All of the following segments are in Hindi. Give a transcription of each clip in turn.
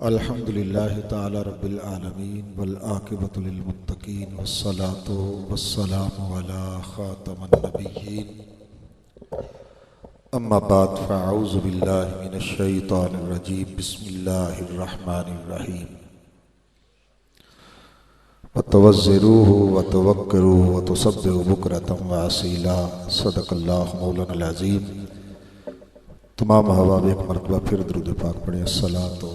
अल्हम्दुलिल्लाहि ताला रब्बिल आलमीन वल आक़िबतु लिल मुत्तक़ीन वस्सलातु वस्सलामु अला ख़ातमिन नबिय्यीन अम्मा बाद फ़अऊज़ु बिल्लाहि मिनश शैतानिर रजीम बिस्मिल्लाहिर रहमानिर रहीम वतवज़्ज़िरूहु वतवक्किरूहु वतुसब्बिहु बुक्रतम व असीला सदक़ल्लाहु मौलाना अज़ीम। तमाम अहबाब एक मरतबा फिर दुरूद पाक पढ़े। अस्सलातु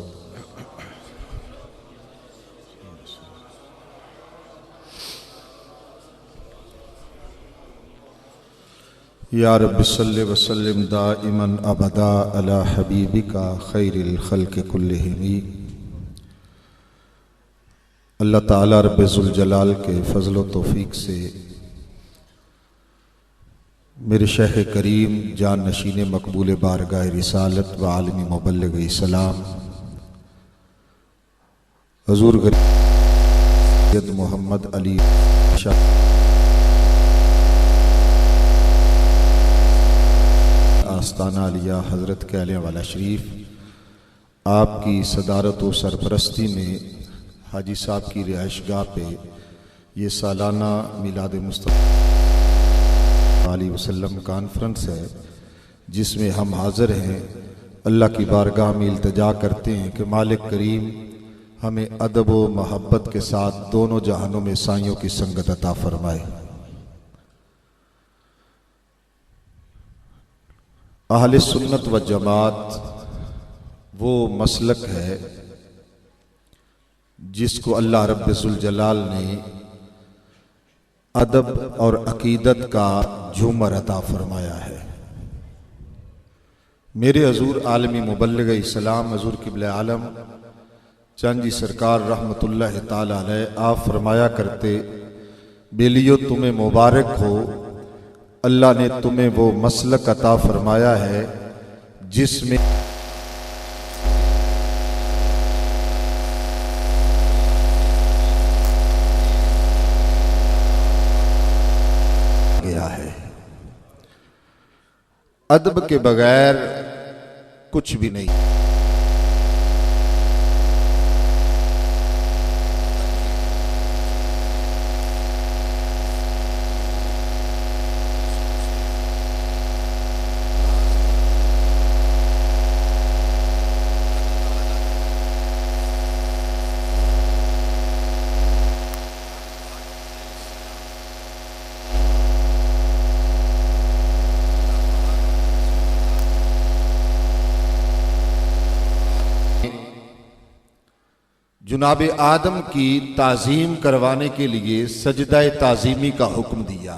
या रब्बि सल्लि व सल्लिम दाइमन अबदा अला हबीबिका खैरिल खल्क़ि कुल्लिहिम। अल्लाह ताला रब्बे ज़ुल जलाल के फ़ज़ल व तौफ़ीक़ से मेरे शेख़ करीम जान नशीन मकबूल बारगाह रिसालत व आलमी मुबल्लिग़ इस्लाम हुज़ूर सैयद मोहम्मद अली आस्ताना अलिया हज़रत के आलिया वाला शरीफ आपकी सदारत व सरपरस्ती में हाजी साहब की रिहाइशगाह पे ये सालाना मिलाद मुस्तफ़ा अलैहि वसल्लम कॉन्फ्रेंस है, जिसमें हम हाज़िर हैं। अल्लाह की बारगाह में इल्तिजा करते हैं कि मालिक करीम हमें अदब व मोहब्बत के साथ दोनों जहानों में साइयों की संगत अता फरमाए। अहले सुन्नत व जमात वो मसलक है जिसको अल्लाह रब्बे ज़ुल जलाल ने अदब और अकीदत का झूमर अता फरमाया है। मेरे हजूर आलमी मुबल्लिग़ इस्लाम हजूर क़िबला आलम चंद जी सरकार रहमतुल्लाह ताला अलैह आप फरमाया करते, बेलियो तुम्हें मुबारक हो, अल्लाह ने तुम्हें वो मसलक अता फरमाया है जिसमें गया है। अदब के बगैर कुछ भी नहीं। जुनाब आदम की ताज़ीम करवाने के लिए सजदा ताज़ीमी का हुक्म दिया।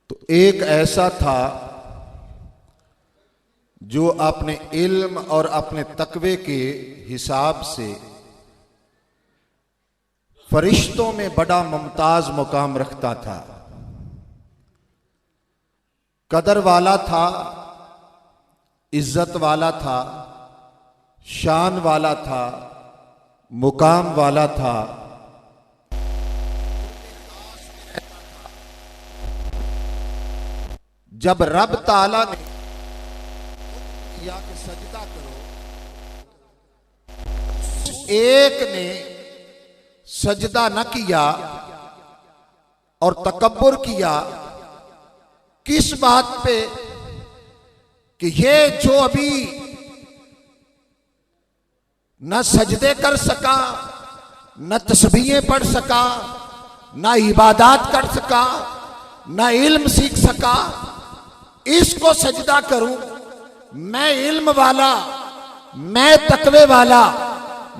तो एक ऐसा था जो अपने इल्म और अपने तकवे के हिसाब से फरिश्तों में बड़ा मुमताज मुकाम रखता था, कदर वाला था, इज्जत वाला था, शान वाला था, मुकाम वाला था। जब रब ताला ने या कि सजदा करो, एक ने सजदा न किया और तकब्बुर किया, किस बात पे कि ये जो अभी न सजदे कर सका, न तस्बीहें पढ़ सका, न इबादत कर सका, न इल्म सीख सका, इसको सजदा करूं। मैं इल्म वाला, मैं तकवे वाला,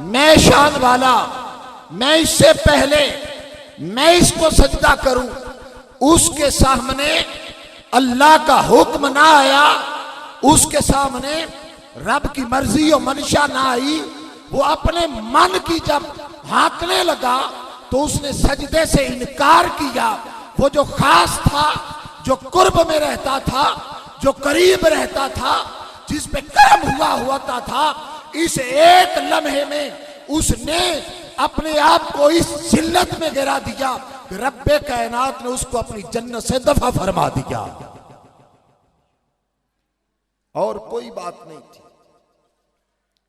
मैं शान वाला, मैं इससे पहले मैं इसको सजदा करूं। उसके सामने अल्लाह का हुक्म ना आया, उसके सामने रब की मर्जी और मंशा ना आई, वो अपने मन की जब हाँकने लगा तो उसने सजदे से इनकार किया। वो जो खास था, जो कुर्ब में रहता था, जो करीब रहता था, जिस पे करम हुआ था, इस एक लम्हे में उसने अपने आप को इस जिल्लत में गिरा दिया कि रब्बे कायनात ने उसको अपनी जन्नत से दफा फरमा दिया। और कोई बात नहीं थी।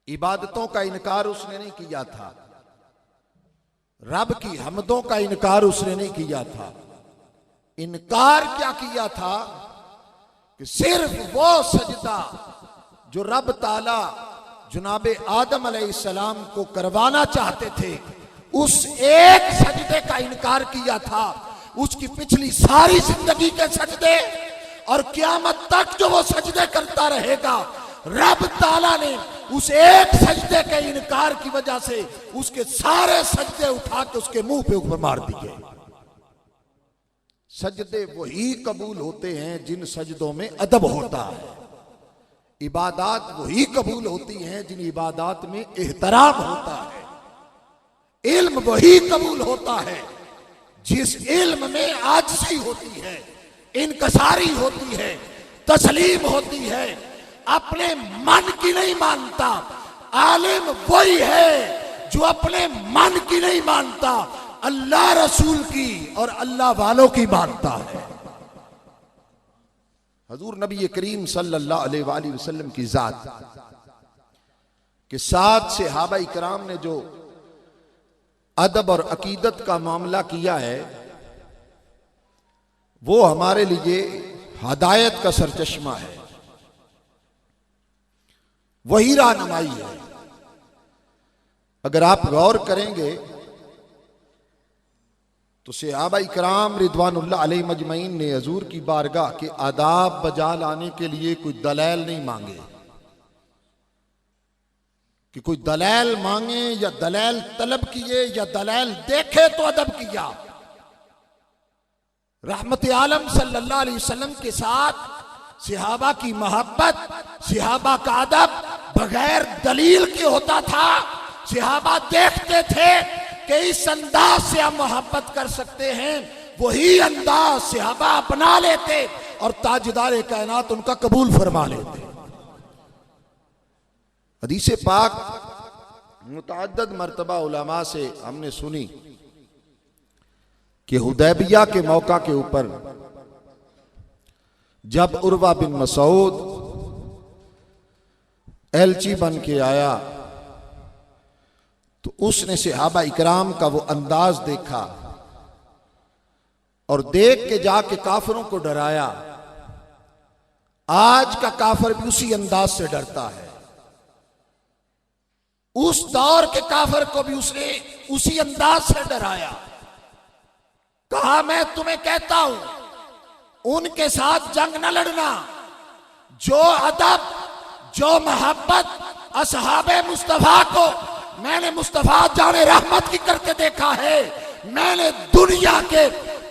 इबादतों का इनकार उसने नहीं किया था, रब की हमदों का इनकार उसने नहीं किया था। इनकार क्या किया था कि सिर्फ वो सजदा जो रब ताला जनाबे आदम अलैहिस्सलाम को करवाना चाहते थे, उस एक सजदे का इनकार किया था। उसकी पिछली सारी जिंदगी के सजदे और क़यामत तक जो वो सजदे करता रहेगा, रब ताला ने उस एक सजदे के इनकार की वजह से उसके सारे सजदे उठा के उसके मुंह पे ऊपर मार दिए। सजदे वही कबूल होते हैं जिन सजदों में अदब होता है। इबादात वही कबूल होती हैं जिन इबादात में एहतराम होता है। इल्म वही कबूल होता है जिस इल्म में आजिज़ी होती है, इनकसारी होती है, तस्लीम होती है, अपने मन की नहीं मानता। आलिम वही है जो अपने मन की नहीं मानता, अल्लाह रसूल की और अल्लाह वालों की मानता है। हजूर नबी करीम सल्लल्लाहु अलैहि वसल्लम की जात के साथ सहाबा इकराम ने जो अदब और अकीदत का मामला किया है, वो हमारे लिए हदायत का सरचश्मा है, वही रहनुमाई है। अगर आप गौर करेंगे तो सहाबा इकराम रिदवानुल्लाह अलैहिम अजमईन ने हजूर की बारगाह के आदाब बजा लाने के लिए कोई दलाल नहीं मांगे कि कोई दलाल मांगे या दलाल तलब किए या दलाल देखे तो अदब किया। रहमत आलम सल्लल्लाहु अलैहि वसल्लम के साथ सहाबा की मोहब्बत, सहाबा का अदब बगैर दलील के होता था। सहाबा देखते थे कि इस अंदाज से हम मोहब्बत कर सकते हैं, वही अंदाज सहाबा अपना लेते और ताजदार कायनात उनका कबूल फरमा लेते। हदीस पाक मुतअद्दिद मर्तबा उलमा से हमने सुनी कि हुदैबिया के मौका के ऊपर जब उर्वा बिन मसूद एलची बन के आया तो उसने सहाबा इकराम का वो अंदाज देखा और देख के जाके काफिरों को डराया। आज का काफिर भी उसी अंदाज से डरता है। उस दौर के काफिर को भी उसने उसी अंदाज से डराया। कहा, मैं तुम्हें कहता हूं उनके साथ जंग न लड़ना। जो अदब, जो मोहब्बत असहाबे मुस्तफा को मैंने मुस्तफा जाने रहमत की करके देखा है, मैंने दुनिया के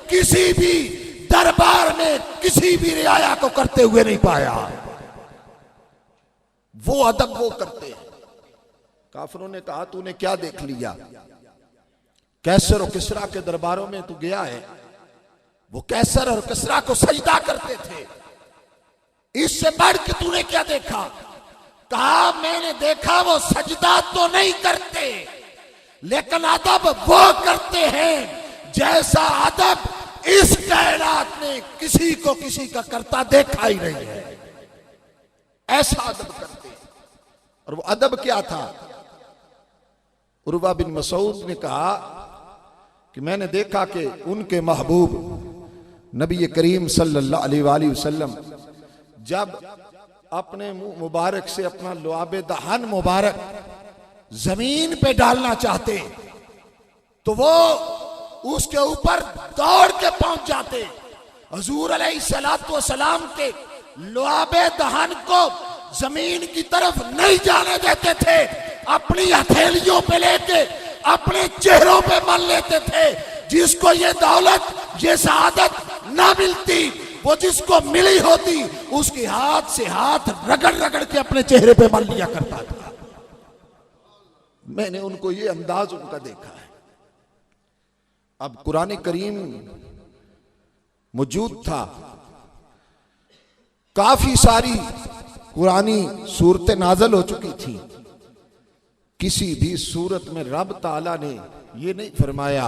किसी भी दरबार में किसी भी रियाया को करते हुए नहीं पाया। वो अदब वो करते हैं। काफिरों ने कहा, तूने क्या देख लिया? कैसर और किसरा के दरबारों में तू गया है? वो कैसर और किसरा को सजदा करते थे, इससे बढ़ के तूने क्या देखा? कहा, मैंने देखा वो सजदा तो नहीं करते, लेकिन अदब वो करते हैं जैसा अदब इस कायनात ने किसी को किसी का करता देखा ही नहीं है। ऐसा अदब करते हैं। और वो अदब क्या था? उर्वा बिन मसूद ने कहा कि मैंने देखा कि उनके महबूब नबी करीम सल्लल्लाहु अलैहि वसल्लम जब अपने मुंह मुबारक से अपना लुआबे दहन मुबारक जमीन पे डालना चाहते तो वो उसके ऊपर दौड़ के पहुंच जाते। हुजूर अलैहिस्सलातु वस्सलाम के लुआबे दहन को जमीन की तरफ नहीं जाने देते थे, अपनी हथेलियों पे लेके अपने चेहरों पे मल लेते थे। जिसको ये दौलत, ये सआदत ना मिलती, वो जिसको मिली होती उसके हाथ से हाथ रगड़ रगड़ के अपने चेहरे पे मल लिया करता था। मैंने उनको ये अंदाज उनका देखा है। अब कुरान करीम मौजूद था, काफी सारी कुरानी सूरतें नाज़िल हो चुकी थी। किसी भी सूरत में रब ताला ने ये नहीं फरमाया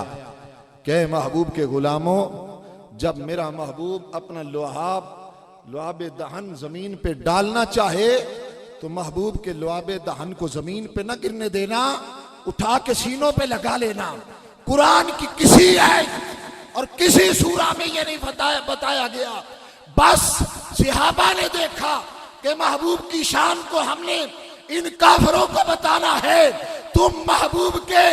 कि महबूब के गुलामों, जब मेरा महबूब अपना लुहाब लुआब दहन जमीन पे डालना चाहे तो महबूब के लुआब दहन को जमीन पे न गिरने देना, उठा के सीनों पे लगा लेना। कुरान की किसी आयत और किसी सूरा में ये नहीं बताया गया। बस सहाबा ने देखा कि महबूब की शान को हमने इन काफिरों को बताना है, तुम महबूब के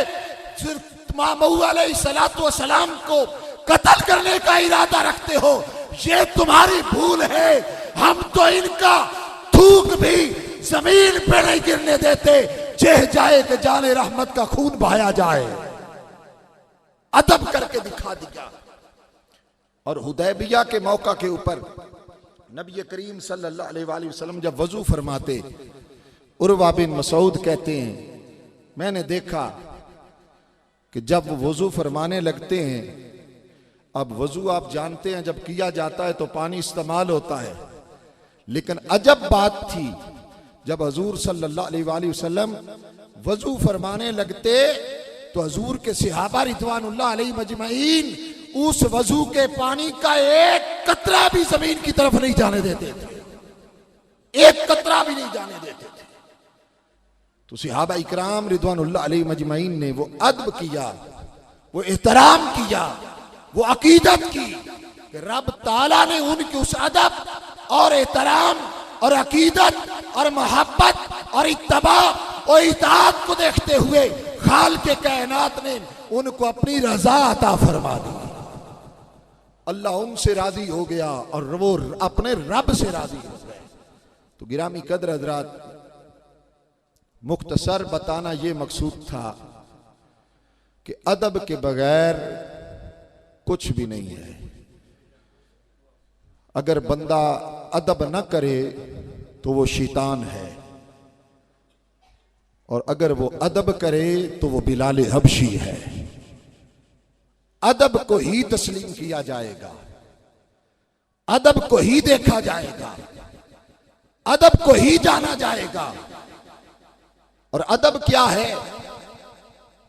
मौला अलैहिस्सलातु वस्सलाम को कत्ल करने का इरादा रखते हो, ये तुम्हारी भूल है। हम तो इनका थूक भी जमीन पे नहीं गिरने देते, चह जाए कि जाने रहमत का खून बहाया जाए। अदब करके दिखा दिया। और हुदैबिया के मौका के ऊपर नबी करीम सल्लल्लाहु अलैहि वसल्लम जब वजू फरमाते, उर्वा बिन मसूद कहते हैं, मैंने देखा कि जब वजू फरमाने लगते हैं, अब वजू आप जानते हैं जब किया जाता है तो पानी इस्तेमाल होता है, लेकिन अजब बात थी जब हजूर सल्लल्लाहु अलैहि वसल्लम वजू फरमाने लगते तो हजूर के सहाबा रिदवानुल्लाह अलैहि मजमईन उस वजू के पानी का एक कतरा भी जमीन की तरफ नहीं जाने देते थे, एक कतरा भी नहीं जाने देते थे। तो सहाबा इकराम रिदवानुल्लाह अलैहि मजमईन ने वो अदब किया, वो एहतराम किया, वो अकीदत की कि रब ताला ने उनकी उस अदब और एहतराम और अकीदत और मोहब्बत और इत्तबा और इताअत को देखते हुए खाल के कायनात ने उनको अपनी रजा अता फरमा दी। अल्लाह उनसे राजी हो गया और वो अपने रब से राजी हो गए। तो गिरामी कदर हजरात, मुख्तसर बताना ये मकसूद था कि अदब के बगैर कुछ भी नहीं है। अगर बंदा अदब न करे तो वो शैतान है, और अगर वो अदब करे तो वो बिलाल हबशी है। अदब को ही तस्लीम किया जाएगा, अदब को ही देखा जाएगा, अदब को ही जाना जाएगा। और अदब क्या है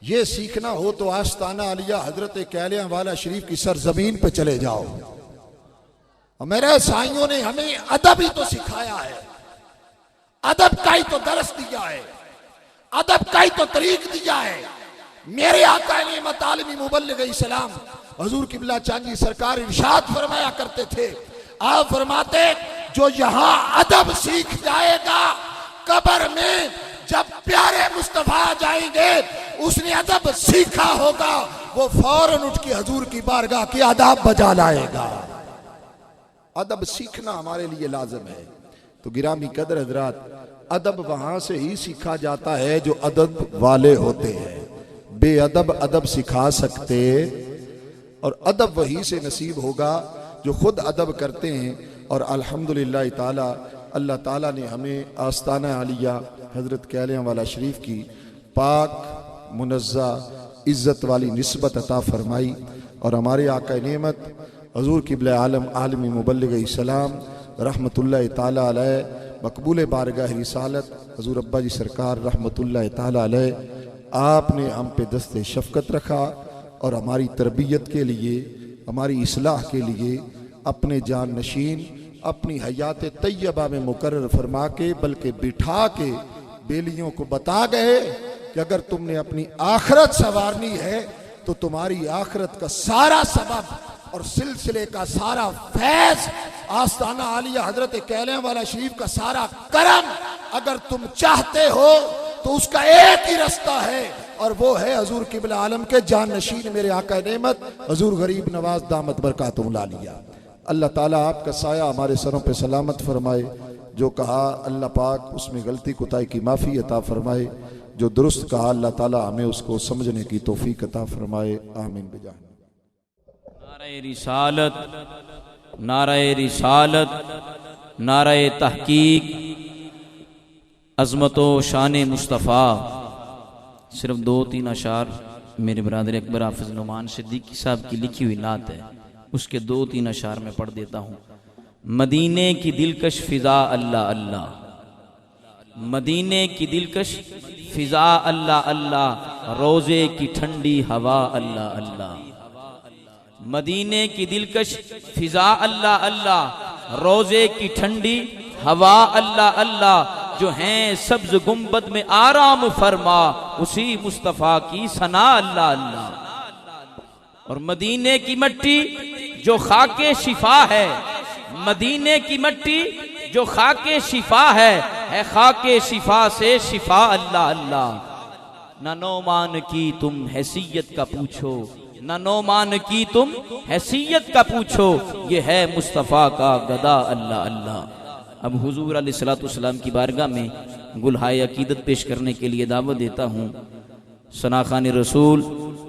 ये सीखना हो तो आस्ताना आलिया हजरत कैलियां वाला शरीफ की सरजमीन पे चले जाओ। और मेरे साईयों ने हमें अदब ही तो सिखाया है, अदब का ही तो दर्स दिया है, अदब का ही तो तरीक दिया है। मेरे आका नेमत आलमी मुबल्लिग इस्लाम हुजूर किबला चांदी सरकार इरशाद फरमाया करते थे, आप फरमाते जो यहां अदब सीख जाएगा कब्र में जब प्यारे मुस्तफा जाएंगे उसने अदब सीखा होगा, वो फौरन उठ के हुजूर की बारगाह की आदाब बजा लाएगा। अदब सीखना हमारे लिए लाजिम है। तो गिरामी कदर हजरात, अदब वहां से ही सीखा जाता है जो अदब वाले होते हैं। बेअदब अदब सिखा सकते, और अदब वही से नसीब होगा जो खुद अदब करते हैं। और अल्हम्दुलिल्लाह ताला अल्लाह ताला ने हमें आस्ताना आलिया हजरत कैलियां वाला शरीफ की पाक मुनज़्ज़ा इज़्ज़त वाली निस्बत अता फरमाई, और हमारे आका नेमत हुजूर किबला आलम आलमी मुबल्लिग इस्लाम रहमतुल्लाह ताला अलैह मकबूल बारगाह रिसालत हुजूर अब्बा जी सरकार रहमतुल्लाह ताला अलैह आपने हम पे दस्ते शफ़क़त रखा, और हमारी तरबियत के लिए, हमारी इस्लाह के लिए अपने जान नशीन अपनी हयात तैयबा में मुकर्रर फरमा के बल्कि बिठा के बेलियों को बता गए कि अगर तुमने अपनी आखिरत संवारनी है तो तुम्हारी आखिरत का सारा सबब और सिलसिले का सारा फैज आस्ताना आलिया हजरत कैलियां वाला शरीफ का सारा करम अगर तुम चाहते हो तो उसका एक ही रास्ता है, और वो है हुजूर किबला आलम के जान नशीन मेरे आका नेमत हुजूर गरीब नवाज दामत बरकातुहुल आलिया। अल्लाह ताला आपका साया हमारे सरों पे सलामत फरमाए। जो कहा अल्लाह पाक उसमें गलती कुताई की माफ़ी अता फरमाए, जो दुरुस्त कहा अल्लाह ताला हमें उसको समझने की तौफीक अता फरमाए। आमीन बिजाह। नारे रिसालत, नारे रिसालत, नारे तहकीक, अज़मतो शान मुस्तफ़ा। सिर्फ 2-3 अशार मेरे बरादर अकबर हाफिज़ नुमान सिद्दीकी साहब की लिखी हुई नात है, उसके 2-3 अशार में पढ़ देता हूँ। मदीने की दिलकश फिजा अल्लाह अल्लाह, मदीने की दिलकश फिजा अल्लाह अल्लाह, रोज़े की ठंडी हवा अल्लाह अल्लाह। मदीने की दिलकश फिजा अल्लाह अल्लाह, रोजे की ठंडी हवा अल्लाह अल्लाह, जो हैं सब्ज गुंबद में आराम फरमा, उसी मुस्तफ़ा की सना अल्लाह अल्लाह। और मदीने की मिट्टी जो खाके शिफा है, मदीने की मिट्टी जो खाके शिफा है खाके शिफा से शिफा अल्लाह अल्लाह। ना नौमान की तुम हैसियत का पूछो, ना नौमान की तुम हैसियत का पूछो, ये है मुस्तफ़ा का गदा अल्लाह अल्लाह। अब हुजूर अलैहिस्सलाम की बारगाह में गुलहाए अकीदत पेश करने के लिए दावत देता हूँ। सनाखान रसूल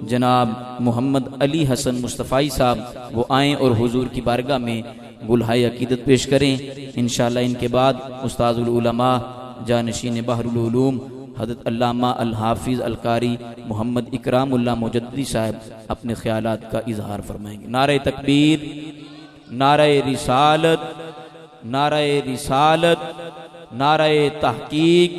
जनाब मोहम्मद अली हसन मुस्तफ़ाई साहब वो आएँ और हुजूर की बारगाह में गुलहाए अकीदत पेश करें। इंशाअल्लाह इनके बाद उस्ताजुल उलमा जानशीन बहरुल उलूम हज़रत अल्लामा अल हाफिज़ अल कारी मोहम्मद इकरामुल्लाह मुजद्दी साहब अपने ख्यालात का इजहार फरमाएंगे। नारे तकबीर, नारे रिसालत, नारे रिसालत, नारे तहकीक,